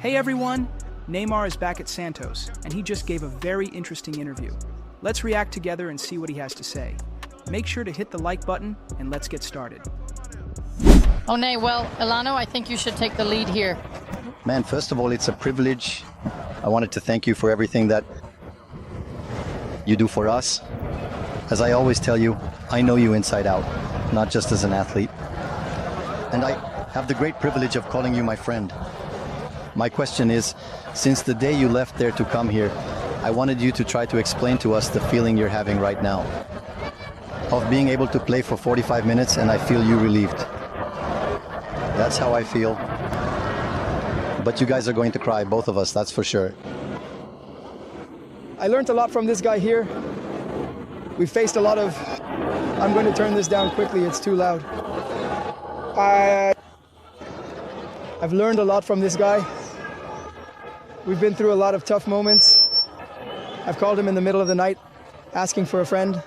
Hey everyone! Neymar is back at Santos, and he just gave a very interesting interview. Let's react together and see what he has to say. Make sure to hit the like button, and let's get started. Oh, Ney, well, Elano, I think you should take the lead here. Man, first of all, it's a privilege. I wanted to thank you for everything that you do for us. As I always tell you, I know you inside out, not just as an athlete. And I have the great privilege of calling you my friend. My question is, since the day you left there to come here, I wanted you to try to explain to us the feeling you're having right now. Of being able to play for 45 minutes and I feel you relieved. That's how I feel. But you guys are going to cry, both of us, that's for sure. I learned a lot from this guy here. We faced a lot of, I'm going to turn this down quickly, it's too loud. I've learned a lot from this guy. We've been through a lot of tough moments. I've called him in the middle of the night, asking for a friend.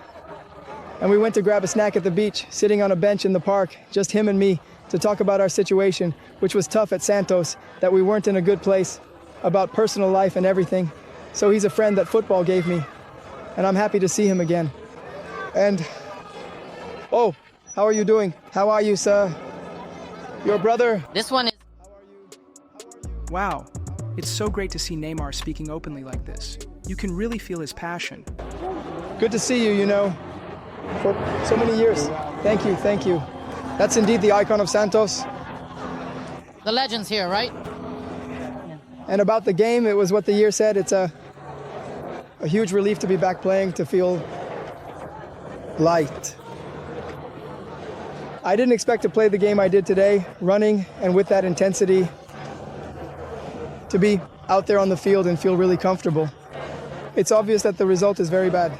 And we went to grab a snack at the beach, sitting on a bench in the park, just him and me, to talk about our situation, which was tough at Santos, that we weren't in a good place, about personal life and everything. So he's a friend that football gave me, and I'm happy to see him again. And, oh, how are you doing? How are you, sir? Your brother? This one is... Wow, it's so great to see Neymar speaking openly like this. You can really feel his passion. Good to see you, you know, for so many years. Thank you, thank you. That's indeed the icon of Santos. The legend's here, right? And about the game, it was what the year said. It's a huge relief to be back playing, to feel light. I didn't expect to play the game I did today, running and with that intensity, to be out there on the field and feel really comfortable. It's obvious that the result is very bad.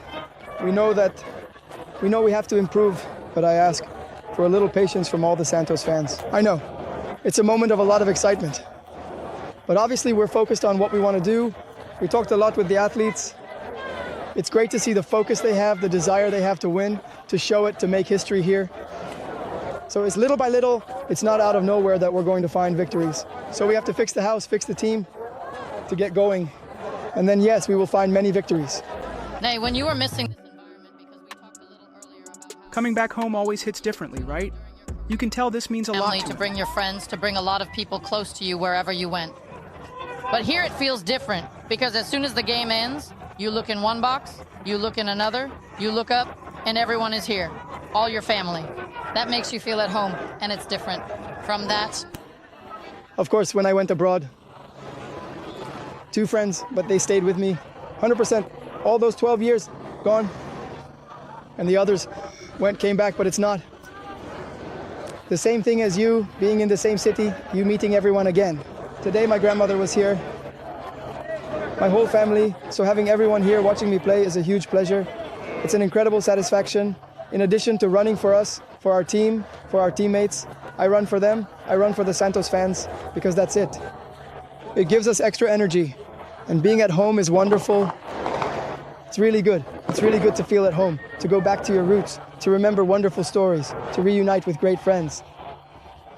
We know we have to improve, but I ask for a little patience from all the Santos fans. I know, it's a moment of a lot of excitement. But obviously we're focused on what we want to do. We talked a lot with the athletes. It's great to see the focus they have, the desire they have to win, to show it, to make history here. So it's little by little, it's not out of nowhere that we're going to find victories. So we have to fix the house, fix the team to get going. And then yes, we will find many victories. Ney, when you were missing this environment, because we talked a little earlier about how... Coming back home always hits differently, right? You can tell this means a lot family, to bring your friends, to bring a lot of people close to you wherever you went. But here it feels different, because as soon as the game ends, you look in one box, you look in another, you look up, and everyone is here. All your family. That makes you feel at home, and it's different from that. Of course, when I went abroad, 2 friends, but they stayed with me 100%. All those 12 years, gone. And the others came back, but it's not. The same thing as you, being in the same city, you meeting everyone again. Today my grandmother was here, my whole family, so having everyone here watching me play is a huge pleasure. It's an incredible satisfaction. In addition to running for us, for our team, for our teammates, I run for them, I run for the Santos fans, because that's it. It gives us extra energy, and being at home is wonderful. It's really good. It's really good to feel at home, to go back to your roots, to remember wonderful stories, to reunite with great friends.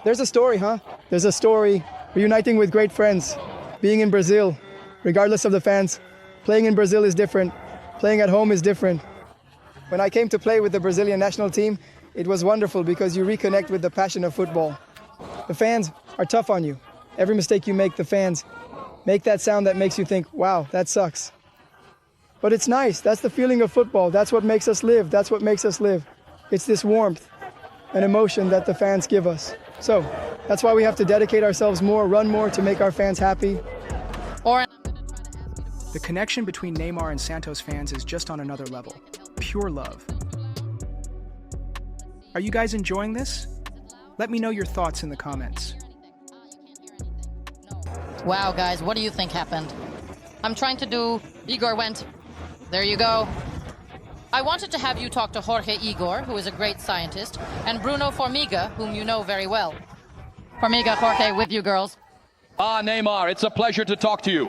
There's a story, huh? There's a story, reuniting with great friends, being in Brazil, regardless of the fans. Playing in Brazil is different. Playing at home is different. When I came to play with the Brazilian national team, it was wonderful because you reconnect with the passion of football. The fans are tough on you. Every mistake you make, the fans make that sound that makes you think, wow, that sucks. But it's nice. That's the feeling of football. That's what makes us live. That's what makes us live. It's this warmth and emotion that the fans give us. So that's why we have to dedicate ourselves more, run more to make our fans happy. The connection between Neymar and Santos fans is just on another level. Pure love. Are you guys enjoying this? Let me know your thoughts in the comments. Wow, guys, what do you think happened? I'm trying to do... Igor went. There you go. I wanted to have you talk to Jorge Igor, who is a great scientist, and Bruno Formiga, whom you know very well. Formiga, Jorge, with you girls. Neymar, it's a pleasure to talk to you.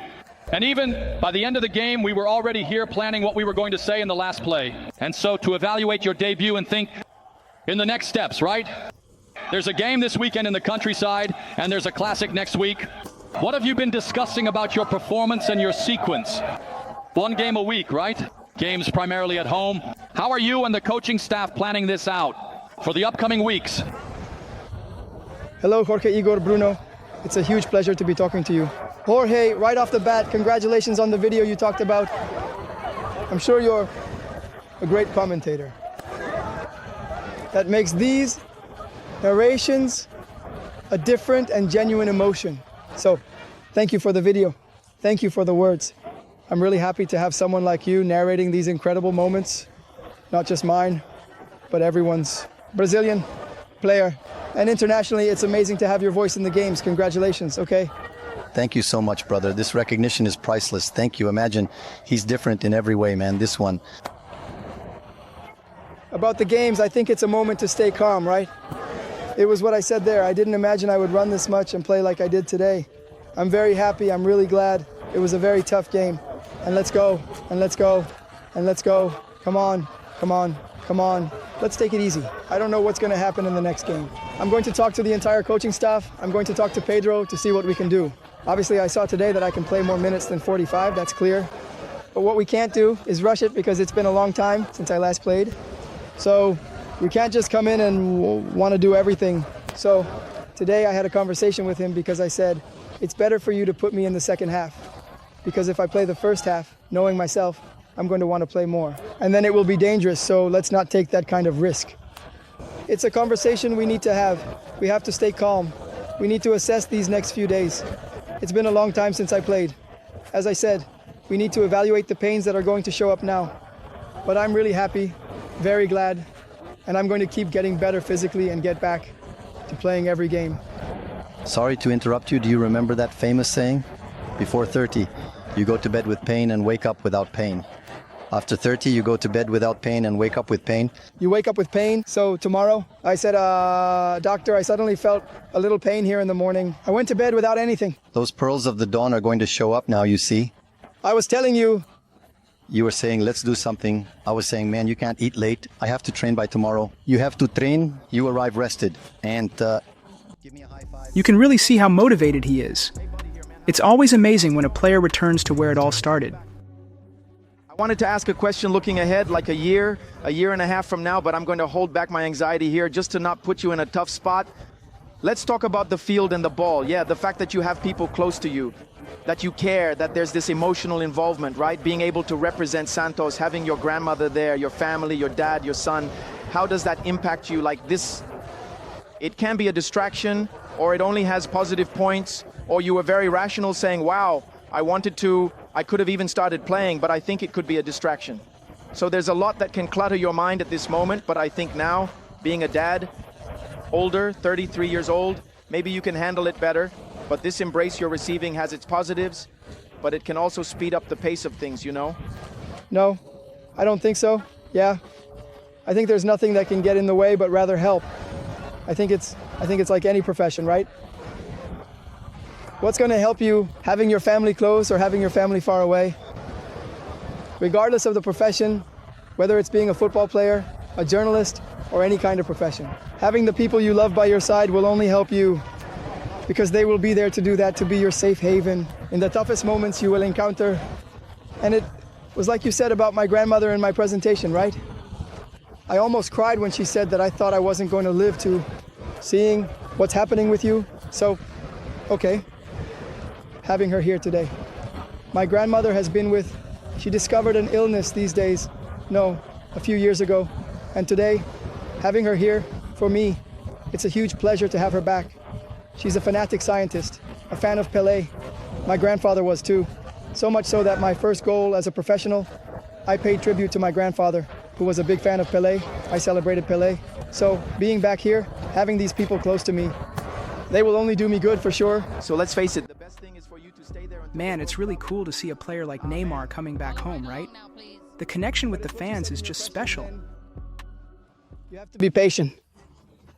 And even by the end of the game, we were already here planning what we were going to say in the last play. And so to evaluate your debut and think in the next steps, right? There's a game this weekend in the countryside, and there's a classic next week. What have you been discussing about your performance and your sequence? One game a week, right? Games primarily at home. How are you and the coaching staff planning this out for the upcoming weeks? Hello, Jorge, Igor, Bruno. It's a huge pleasure to be talking to you. Jorge, right off the bat, congratulations on the video you talked about. I'm sure you're a great commentator. That makes these narrations a different and genuine emotion. So, thank you for the video. Thank you for the words. I'm really happy to have someone like you narrating these incredible moments. Not just mine, but everyone's. Brazilian player. And internationally, it's amazing to have your voice in the games. Congratulations, okay? Thank you so much, brother. This recognition is priceless. Thank you. Imagine he's different in every way, man. This one. About the games, I think it's a moment to stay calm, right? It was what I said there. I didn't imagine I would run this much and play like I did today. I'm very happy. I'm really glad. It was a very tough game. And let's go, and let's go, and let's go. Come on, come on, come on. Let's take it easy. I don't know what's going to happen in the next game. I'm going to talk to the entire coaching staff. I'm going to talk to Pedro to see what we can do. Obviously, I saw today that I can play more minutes than 45. That's clear. But what we can't do is rush it because it's been a long time since I last played. So we can't just come in and want to do everything. So today I had a conversation with him because I said, it's better for you to put me in the second half. Because if I play the first half, knowing myself, I'm going to want to play more. And then it will be dangerous, so let's not take that kind of risk. It's a conversation we need to have. We have to stay calm. We need to assess these next few days. It's been a long time since I played. As I said, we need to evaluate the pains that are going to show up now. But I'm really happy, very glad, and I'm going to keep getting better physically and get back to playing every game. Sorry to interrupt you. Do you remember that famous saying? Before 30, you go to bed with pain and wake up without pain. After 30, you go to bed without pain and wake up with pain. You wake up with pain. So tomorrow, I said, doctor, I suddenly felt a little pain here in the morning. I went to bed without anything. Those pearls of the dawn are going to show up now, you see. I was telling you. You were saying, let's do something. I was saying, man, you can't eat late. I have to train by tomorrow. You have to train. You arrive rested. And give me a high five. You can really see how motivated he is. It's always amazing when a player returns to where it all started. I wanted to ask a question looking ahead, like a year and a half from now, but I'm going to hold back my anxiety here just to not put you in a tough spot. Let's talk about the field and the ball. Yeah, the fact that you have people close to you, that you care, that there's this emotional involvement, right? Being able to represent Santos, having your grandmother there, your family, your dad, your son. How does that impact you? Like this, it can be a distraction, or it only has positive points, or you were very rational saying, wow, I could have even started playing, but I think it could be a distraction. So there's a lot that can clutter your mind at this moment, but I think now, being a dad, older, 33 years old, maybe you can handle it better, but this embrace you're receiving has its positives, but it can also speed up the pace of things, you know? No, I don't think so. Yeah, I think there's nothing that can get in the way, but rather help. I think it's like any profession, right? What's going to help you, having your family close or having your family far away? Regardless of the profession, whether it's being a football player, a journalist, or any kind of profession, having the people you love by your side will only help you because they will be there to do that, to be your safe haven in the toughest moments you will encounter. And it was like you said about my grandmother in my presentation, right? I almost cried when she said that I thought I wasn't going to live to seeing what's happening with you. So, okay. Having her here today. My grandmother has been she discovered an illness these days, a few years ago. And today, having her here, for me, it's a huge pleasure to have her back. She's a fanatic scientist, a fan of Pelé. My grandfather was too. So much so that my first goal as a professional, I paid tribute to my grandfather, who was a big fan of Pelé. I celebrated Pelé. So being back here, having these people close to me, they will only do me good for sure. So let's face it, the best thing is for you to stay there. Man, it's really cool to see a player like Neymar coming back home, right? The connection with the fans is just special. You have to be patient.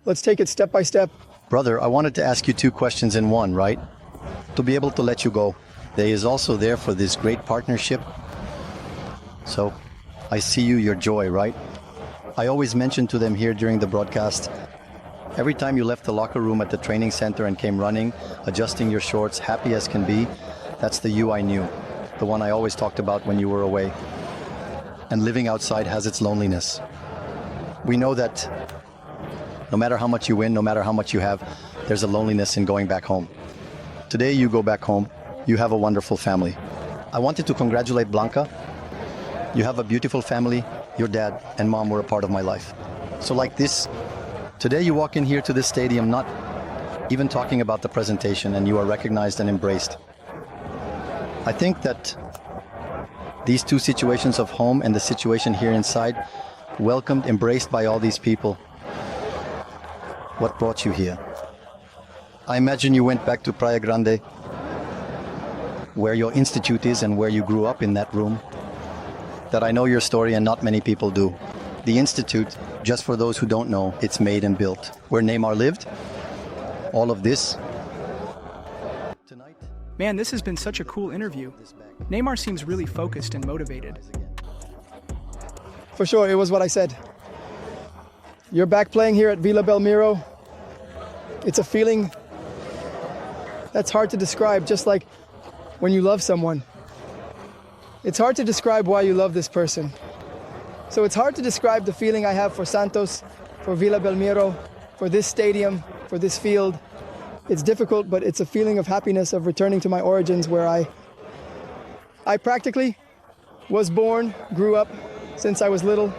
Let's take it step by step. Brother, I wanted to ask you two questions in one, right? To be able to let you go. They is also there for this great partnership. So, I see your joy, right? I always mention to them here during the broadcast, Every time you left the locker room at the training center and came running, adjusting your shorts, happy as can be, that's the you I knew, the one I always talked about when you were away. And living outside has its loneliness. We know that no matter how much you win, no matter how much you have, there's a loneliness in going back home. Today you go back home, you have a wonderful family. I wanted to congratulate Blanca. You have a beautiful family, your dad and mom were a part of my life. So like this, today you walk in here to this stadium not even talking about the presentation and you are recognized and embraced. I think that these two situations of home and the situation here inside, welcomed, embraced by all these people, what brought you here? I imagine you went back to Praia Grande, where your institute is and where you grew up in that room, that I know your story and not many people do. The institute, just for those who don't know, it's made and built. Where Neymar lived, all of this. Tonight, Man, this has been such a cool interview. Neymar seems really focused and motivated. For sure, it was what I said. You're back playing here at Vila Belmiro. It's a feeling that's hard to describe, just like when you love someone. It's hard to describe why you love this person. So it's hard to describe the feeling I have for Santos, for Vila Belmiro, for this stadium, for this field. It's difficult, but it's a feeling of happiness of returning to my origins where I practically was born, grew up since I was little,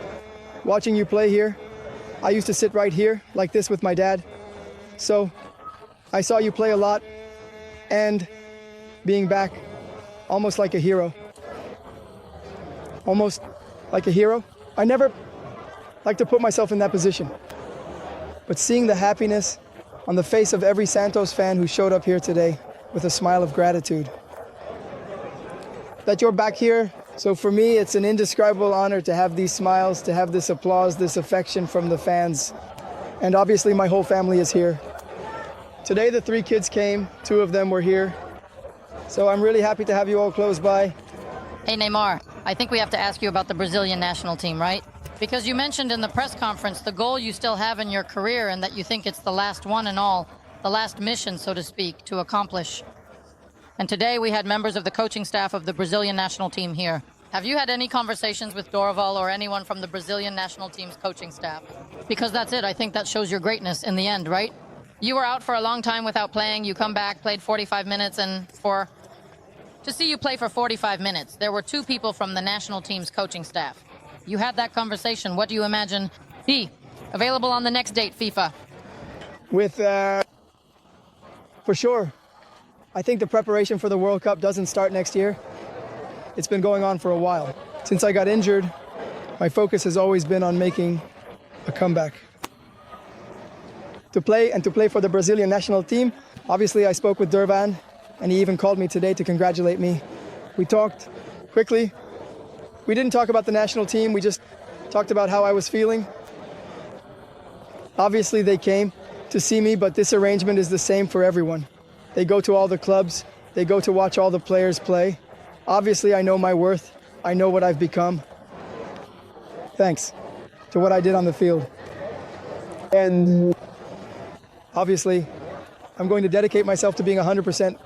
watching you play here. I used to sit right here like this with my dad. So I saw you play a lot and being back almost like a hero. Almost like a hero. I never like to put myself in that position. But seeing the happiness on the face of every Santos fan who showed up here today with a smile of gratitude. That you're back here, so for me it's an indescribable honor to have these smiles, to have this applause, this affection from the fans. And obviously my whole family is here. Today the 3 kids came, 2 of them were here. So I'm really happy to have you all close by. Hey, Neymar, I think we have to ask you about the Brazilian national team, right? Because you mentioned in the press conference the goal you still have in your career and that you think it's the last one and all, the last mission, so to speak, to accomplish. And today we had members of the coaching staff of the Brazilian national team here. Have you had any conversations with Dorival or anyone from the Brazilian national team's coaching staff? Because that's it. I think that shows your greatness in the end, right? You were out for a long time without playing. You come back, played 45 minutes, and to see you play for 45 minutes, there were 2 people from the national team's coaching staff. You had that conversation. What do you imagine? Available on the next date, FIFA. For sure. I think the preparation for the World Cup doesn't start next year. It's been going on for a while. Since I got injured, my focus has always been on making a comeback. To play for the Brazilian national team, obviously I spoke with Durban, and he even called me today to congratulate me. We talked quickly. We didn't talk about the national team, we just talked about how I was feeling. Obviously they came to see me, but this arrangement is the same for everyone. They go to all the clubs, they go to watch all the players play. Obviously I know my worth, I know what I've become. Thanks to what I did on the field. And obviously I'm going to dedicate myself to being 100%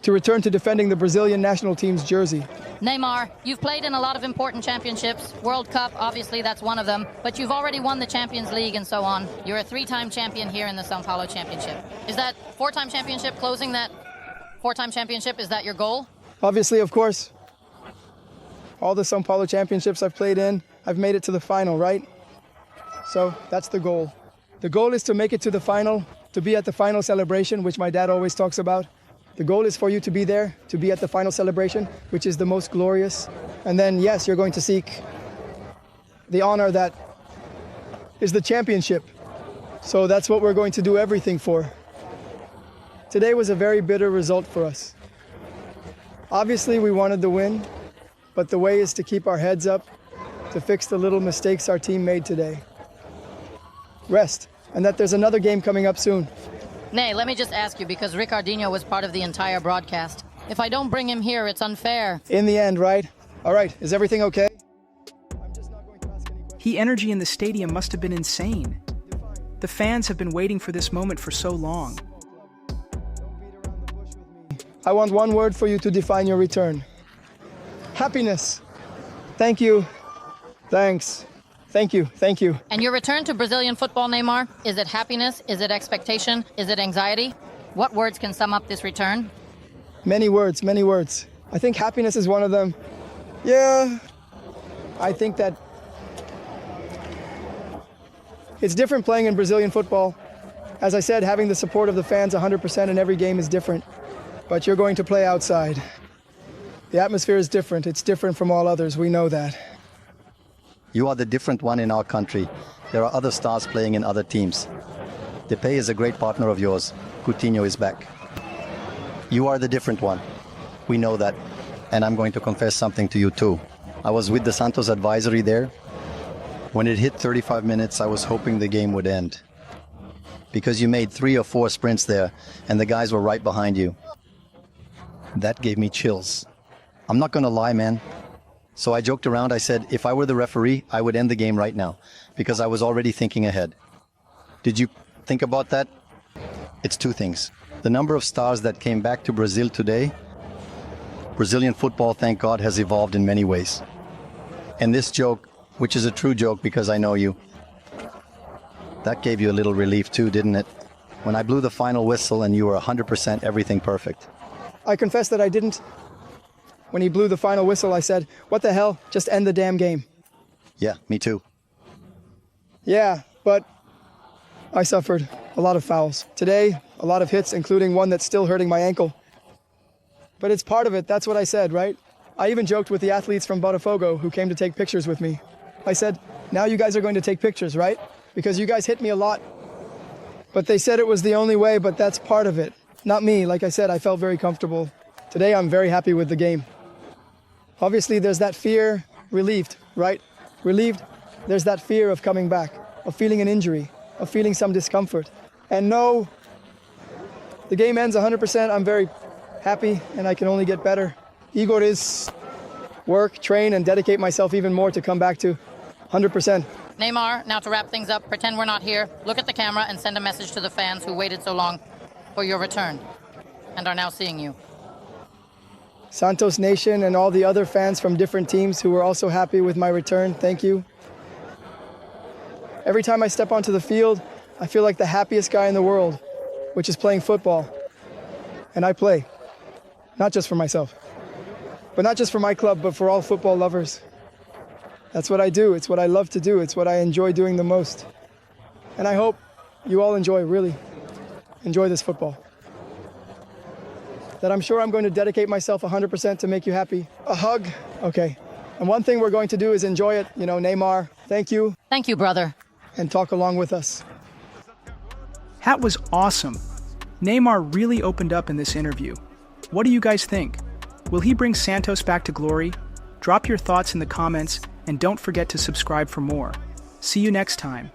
to return to defending the Brazilian national team's jersey. Neymar, you've played in a lot of important championships. World Cup, obviously, that's one of them. But you've already won the Champions League and so on. You're a 3-time champion here in the São Paulo Championship. Is that 4-time championship, closing that 4-time championship, is that your goal? Obviously, of course. All the São Paulo championships I've played in, I've made it to the final, right? So that's the goal. The goal is to make it to the final, to be at the final celebration, which my dad always talks about. The goal is for you to be there, to be at the final celebration, which is the most glorious. And then, yes, you're going to seek the honor that is the championship. So that's what we're going to do everything for. Today was a very bitter result for us. Obviously, we wanted the win, but the way is to keep our heads up, to fix the little mistakes our team made today. Rest, and that there's another game coming up soon. Ney, let me just ask you, because Ricardinho was part of the entire broadcast. If I don't bring him here, it's unfair. In the end, right? All right, is everything okay? The energy in the stadium must have been insane. The fans have been waiting for this moment for so long. I want one word for you to define your return. Happiness. Thank you. Thanks. Thank you. Thank you. And your return to Brazilian football, Neymar? Is it happiness? Is it expectation? Is it anxiety? What words can sum up this return? Many words, many words. I think happiness is one of them. Yeah, I think that it's different playing in Brazilian football. As I said, having the support of the fans 100% in every game is different. But you're going to play outside. The atmosphere is different. It's different from all others. We know that. You are the different one in our country. There are other stars playing in other teams. Depay is a great partner of yours. Coutinho is back. You are the different one. We know that. And I'm going to confess something to you too. I was with the Santos advisory there. When it hit 35 minutes, I was hoping the game would end. Because you made 3 or 4 sprints there, and the guys were right behind you. That gave me chills. I'm not gonna lie, man. So I joked around, I said, if I were the referee, I would end the game right now. Because I was already thinking ahead. Did you think about that? It's 2 things. The number of stars that came back to Brazil today. Brazilian football, thank God, has evolved in many ways. And this joke, which is a true joke because I know you, that gave you a little relief too, didn't it? When I blew the final whistle and you were 100% everything perfect. I confess that I didn't. When he blew the final whistle, I said, what the hell? Just end the damn game. Yeah, me too. Yeah, but I suffered a lot of fouls. Today, a lot of hits, including one that's still hurting my ankle. But it's part of it. That's what I said, right? I even joked with the athletes from Botafogo who came to take pictures with me. I said, now you guys are going to take pictures, right? Because you guys hit me a lot. But they said it was the only way, but that's part of it. Not me. Like I said, I felt very comfortable. Today, I'm very happy with the game. Obviously, there's that fear, relieved, right? Relieved, there's that fear of coming back, of feeling an injury, of feeling some discomfort. And no, the game ends 100%. I'm very happy, and I can only get better. Igor is work, train, and dedicate myself even more to come back to 100%. Neymar, now to wrap things up, pretend we're not here. Look at the camera and send a message to the fans who waited so long for your return and are now seeing you. Santos Nation and all the other fans from different teams who were also happy with my return, thank you. Every time I step onto the field, I feel like the happiest guy in the world, which is playing football. And I play, not just for myself, but not just for my club, but for all football lovers. That's what I do. It's what I love to do. It's what I enjoy doing the most. And I hope you all really enjoy this football. That I'm sure I'm going to dedicate myself 100% to make you happy. A hug? Okay. And one thing we're going to do is enjoy it. You know, Neymar, thank you. Thank you, brother. And talk along with us. That was awesome. Neymar really opened up in this interview. What do you guys think? Will he bring Santos back to glory? Drop your thoughts in the comments and don't forget to subscribe for more. See you next time.